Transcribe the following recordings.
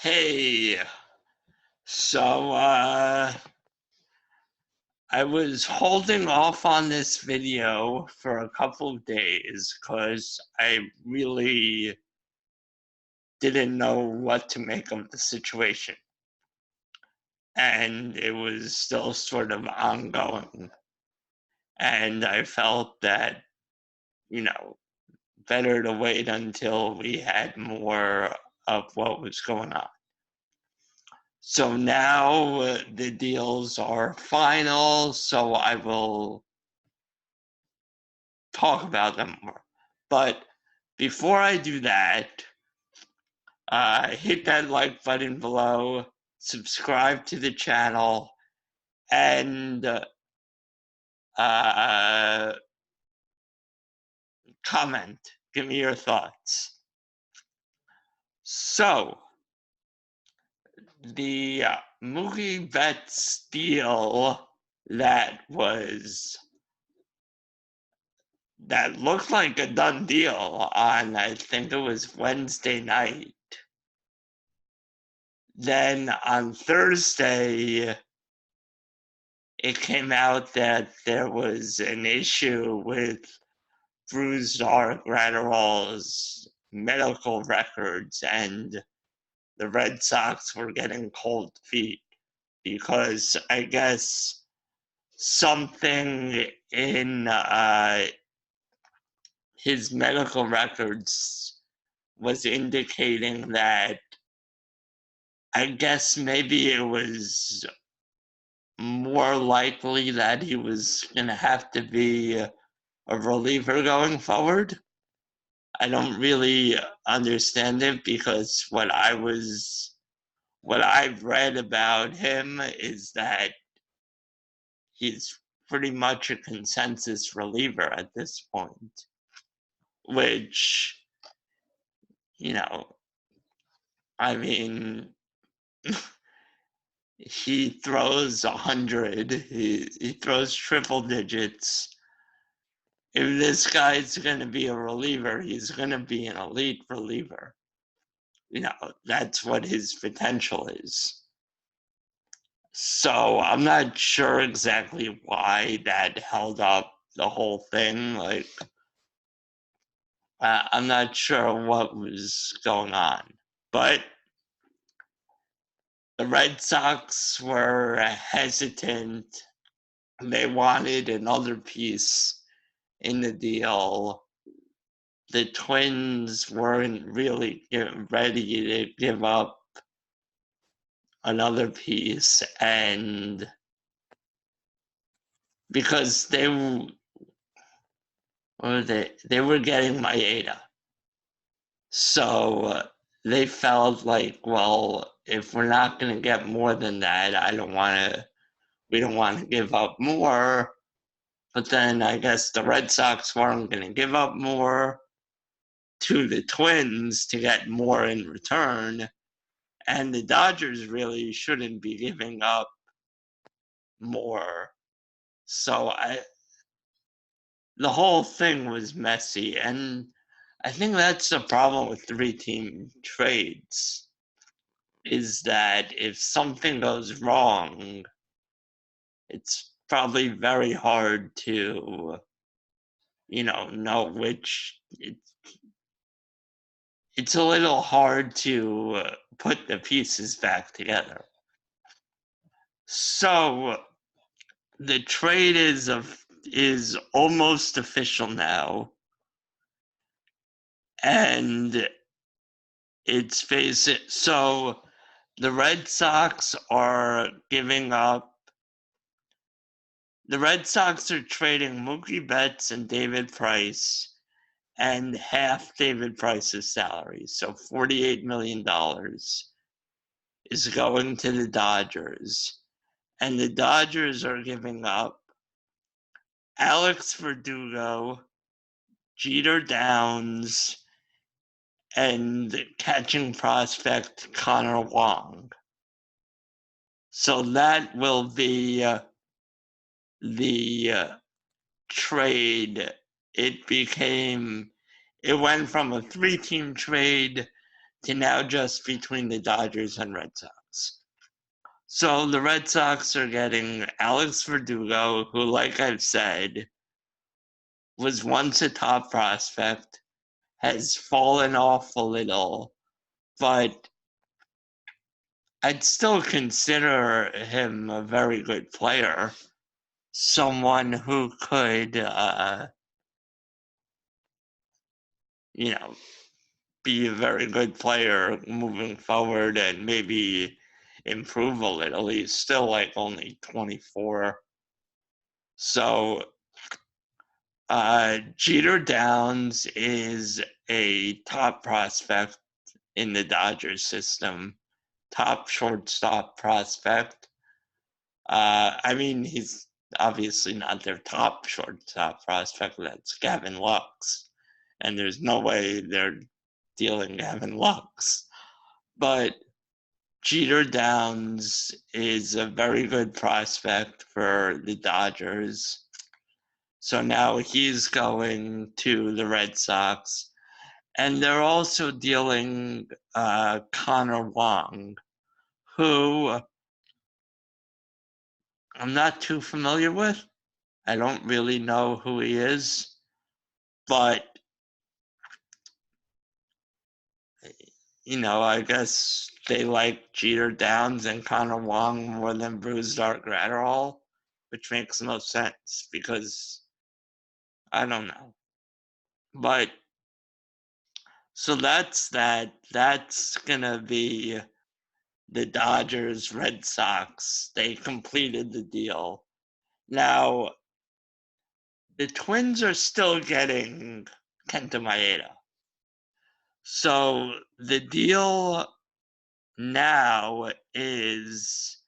Hey, so I was holding off on this video for a couple of days because I really didn't know what to make of the situation. And it was still sort of ongoing. And I felt that, better to wait until we had more of what was going on. So now the deals are final, so I will talk about them more. But before I do that, hit that like button below, subscribe to the channel, and comment. Give me your thoughts. So, the Mookie Betts deal that looked like a done deal on, I think it was Wednesday night. Then on Thursday, it came out that there was an issue with Brusdar Gratterall's medical records, and the Red Sox were getting cold feet because I guess something in his medical records was indicating that I guess maybe it was more likely that he was going to have to be a reliever going forward. I don't really understand it because what I've read about him is that he's pretty much a consensus reliever at this point, which, I mean, he throws 100, he throws triple digits. If this guy's going to be a reliever, he's going to be an elite reliever. That's what his potential is. So I'm not sure exactly why that held up the whole thing. I'm not sure what was going on. But the Red Sox were hesitant. They wanted another piece in the deal. The Twins weren't really ready to give up another piece, and because they were getting Maeda, so they felt like, well, if we're not going to get more than that, we don't want to give up more. But then I guess the Red Sox weren't going to give up more to the Twins to get more in return, and the Dodgers really shouldn't be giving up more. So the whole thing was messy, and I think that's the problem with 3-team trades, is that if something goes wrong, it's probably very hard to, know which. It's a little hard to put the pieces back together. So the trade is almost official now, and it's so the Red Sox are trading Mookie Betts and David Price and half David Price's salary. So $48 million is going to the Dodgers. And the Dodgers are giving up Alex Verdugo, Jeter Downs, and catching prospect Connor Wong. So that will be the trade. It went from a 3-team trade to now just between the Dodgers and Red Sox. So the Red Sox are getting Alex Verdugo, who, like I've said, was once a top prospect, has fallen off a little, but I'd still consider him a very good player. Someone who could, be a very good player moving forward and maybe improve a little. He's still like only 24. So Jeter Downs is a top prospect in the Dodgers system, top shortstop prospect. He's obviously not their top shortstop prospect. That's Gavin Lux. And there's no way they're dealing Gavin Lux. But Jeter Downs is a very good prospect for the Dodgers. So now he's going to the Red Sox. And they're also dealing Connor Wong, who I'm not too familiar with. I don't really know who he is, but I guess they like Jeter Downs and Connor Wong more than Bruce Dark Gratterall, which makes no sense because I don't know. But so that's that. That's gonna be the Dodgers Red Sox. They completed the deal. Now the Twins are still getting Kenta Maeda. So the deal now is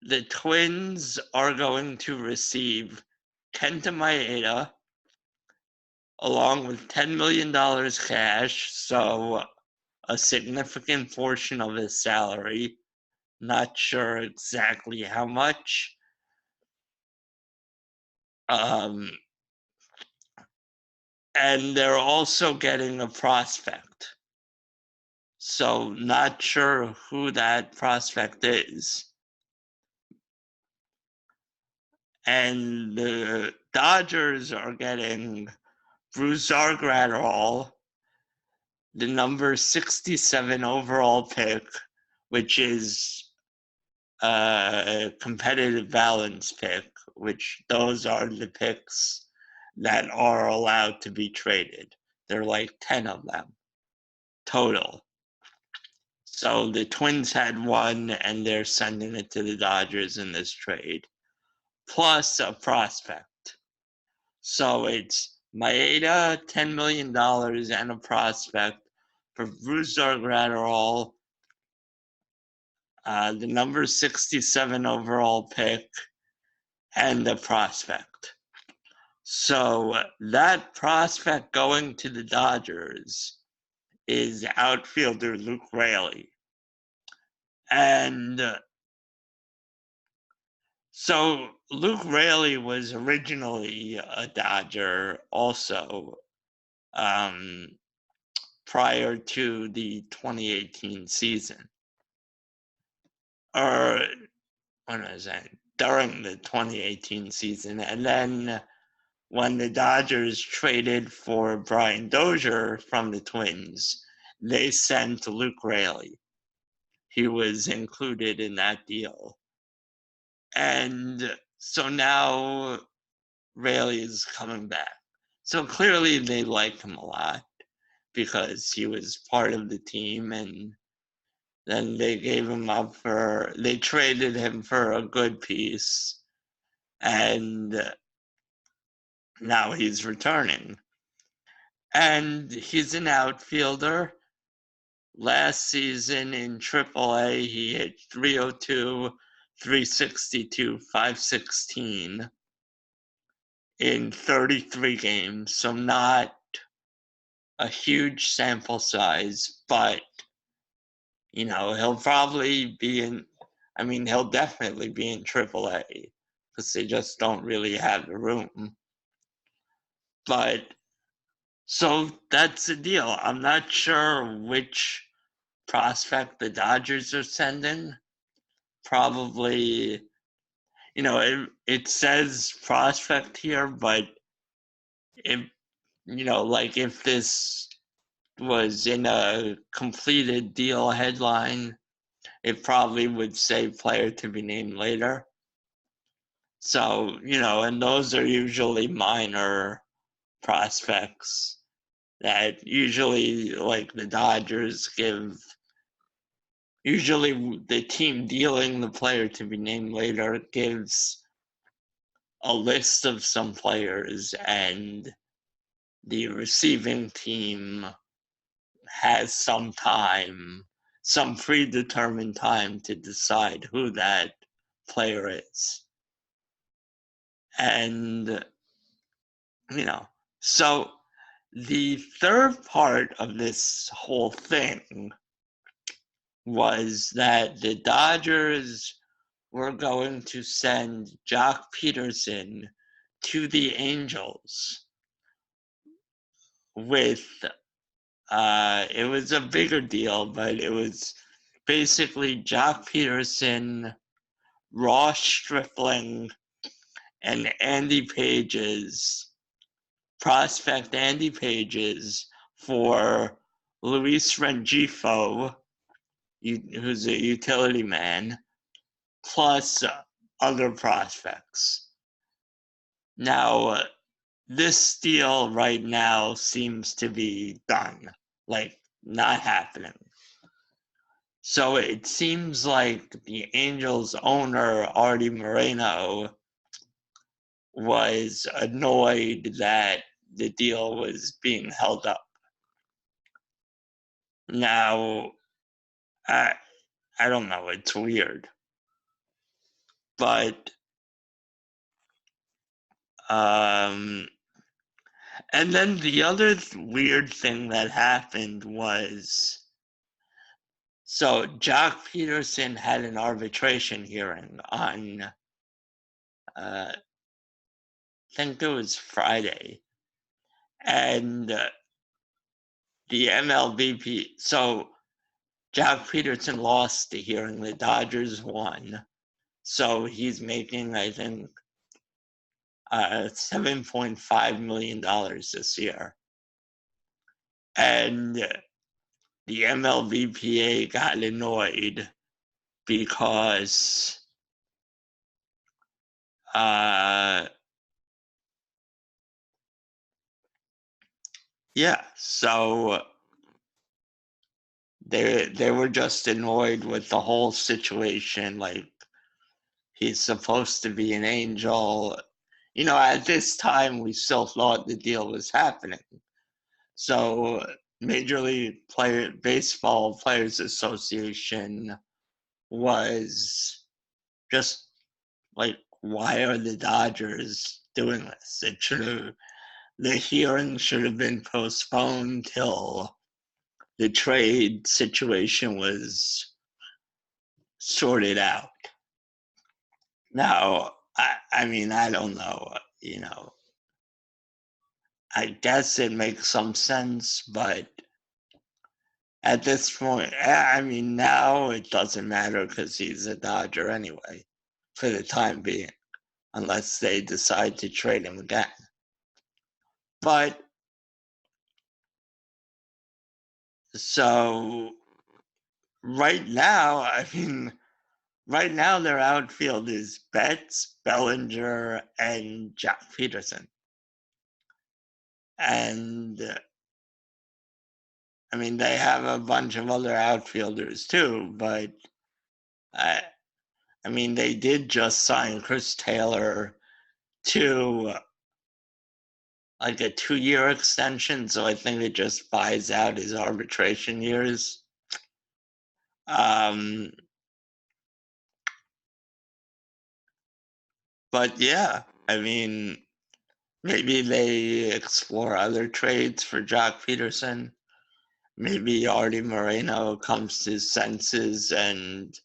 the Twins are going to receive Kenta Maeda along with $10 million cash, so a significant portion of his salary. Not sure exactly how much. And they're also getting a prospect. So not sure who that prospect is. And the Dodgers are getting Brusdar Graterol, the number 67 overall pick, which is a competitive balance pick, which those are the picks that are allowed to be traded. There are like 10 of them total. So the Twins had one, and they're sending it to the Dodgers in this trade, plus a prospect. So it's Maeda, $10 million, and a prospect for Brusdar Graterol, the number 67 overall pick, and the prospect. So that prospect going to the Dodgers is outfielder Luke Raley. And so Luke Raley was originally a Dodger also, prior to the 2018 season. Or when was that? During the 2018 season. And then when the Dodgers traded for Brian Dozier from the Twins, they sent Luke Raley. He was included in that deal. And so now Raley is coming back. So clearly they like him a lot because he was part of the team, and then they traded him for a good piece, and now he's returning. And he's an outfielder. Last season in AAA, he hit .302, .362, .516 in 33 games. So not a huge sample size, but he'll probably be he'll definitely be in AAA because they just don't really have the room. But So that's the deal. I'm not sure which prospect the Dodgers are sending. Probably, it says prospect here, but if like if this was in a completed deal headline, it probably would say player to be named later. So, and those are usually minor prospects that usually, like the Dodgers usually the team dealing the player to be named later gives a list of some players, and the receiving team has some predetermined time to decide who that player is. And, so the third part of this whole thing was that the Dodgers were going to send Jock Peterson to the Angels with it was a bigger deal, but it was basically Jock Peterson, Ross Stripling, and prospect Andy Pages for Luis Rengifo, who's a utility man, plus other prospects. Now, this deal right now seems to be done, like not happening. So it seems like the Angels owner, Artie Moreno, was annoyed that the deal was being held up. Now, I don't know, it's weird. But, and then the other weird thing that happened was, so Jock Peterson had an arbitration hearing on, I think it was Friday. And the MLBP, so Jock Peterson lost the hearing, the Dodgers won. So he's making, I think, $7.5 million this year. And the MLBPA got annoyed because so they were just annoyed with the whole situation. Like, he's supposed to be an Angel. At this time, we still thought the deal was happening. So Major League Baseball Players Association was just like, why are the Dodgers doing this? The hearing should have been postponed till the trade situation was sorted out. Now, I mean, I don't know, I guess it makes some sense, but at this point, I mean, now it doesn't matter because he's a Dodger anyway, for the time being, unless they decide to trade him again. But, so, right now, their outfield is Betts, Bellinger, and Jock Peterson. And, I mean, they have a bunch of other outfielders too, but I mean, they did just sign Chris Taylor to like a 2-year extension, so I think it just buys out his arbitration years. But yeah, I mean, maybe they explore other trades for Jock Peterson. Maybe Artie Moreno comes to his senses and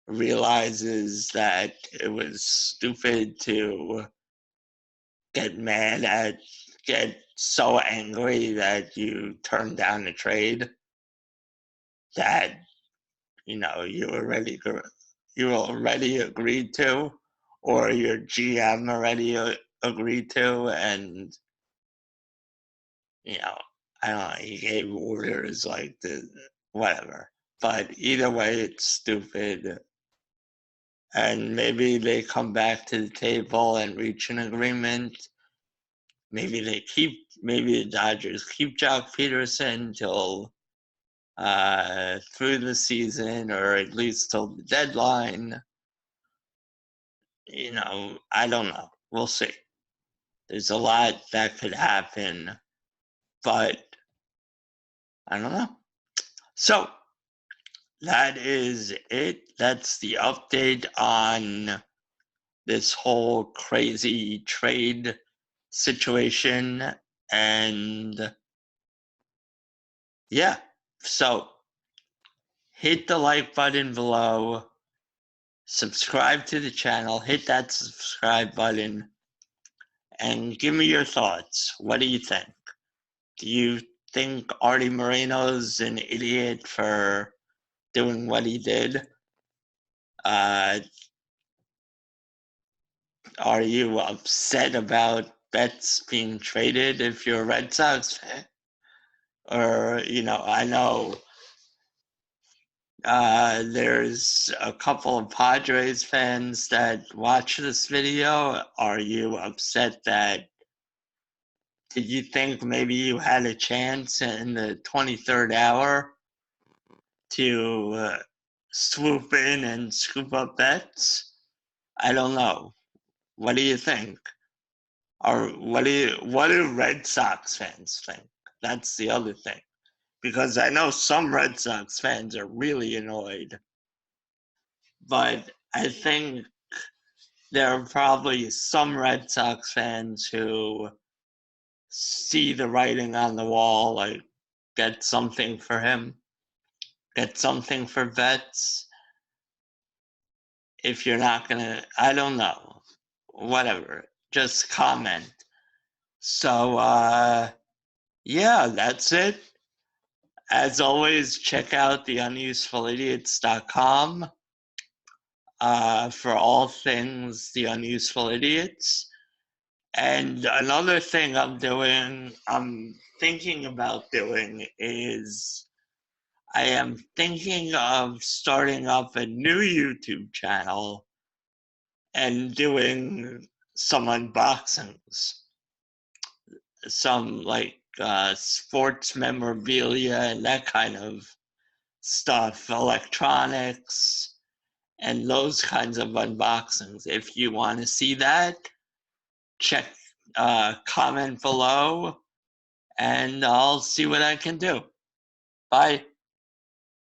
realizes that it was stupid to get so angry that you turned down the trade that you already agreed to, or your GM already agreed to, and I don't know, he gave orders like the whatever. But either way, it's stupid. And maybe they come back to the table and reach an agreement. Maybe the Dodgers keep Jock Peterson till through the season, or at least till the deadline. I don't know. We'll see. There's a lot that could happen, but I don't know. So that is it. That's the update on this whole crazy trade situation. And yeah, so hit the like button below, subscribe to the channel, hit that subscribe button, and give me your thoughts. What do you think? Do you think Artie Moreno's an idiot for doing what he did? Are you upset about Betts being traded if you're a Red Sox fan? Or, I know there's a couple of Padres fans that watch this video. Are you upset that, did you think maybe you had a chance in the 23rd hour to swoop in and scoop up Betts? I don't know. What do you think? Or what do Red Sox fans think? That's the other thing. Because I know some Red Sox fans are really annoyed. But I think there are probably some Red Sox fans who see the writing on the wall, like, get something for him, get something for Betts. If you're not gonna, I don't know, whatever, just comment. So, yeah, that's it. As always, check out the unusefulidiots.com for all things the Unuseful Idiots. And another thing I'm thinking about doing is I am thinking of starting up a new YouTube channel and doing some unboxings, some like sports memorabilia and that kind of stuff, electronics, and those kinds of unboxings. If you want to see that, check, comment below, and I'll see what I can do. Bye.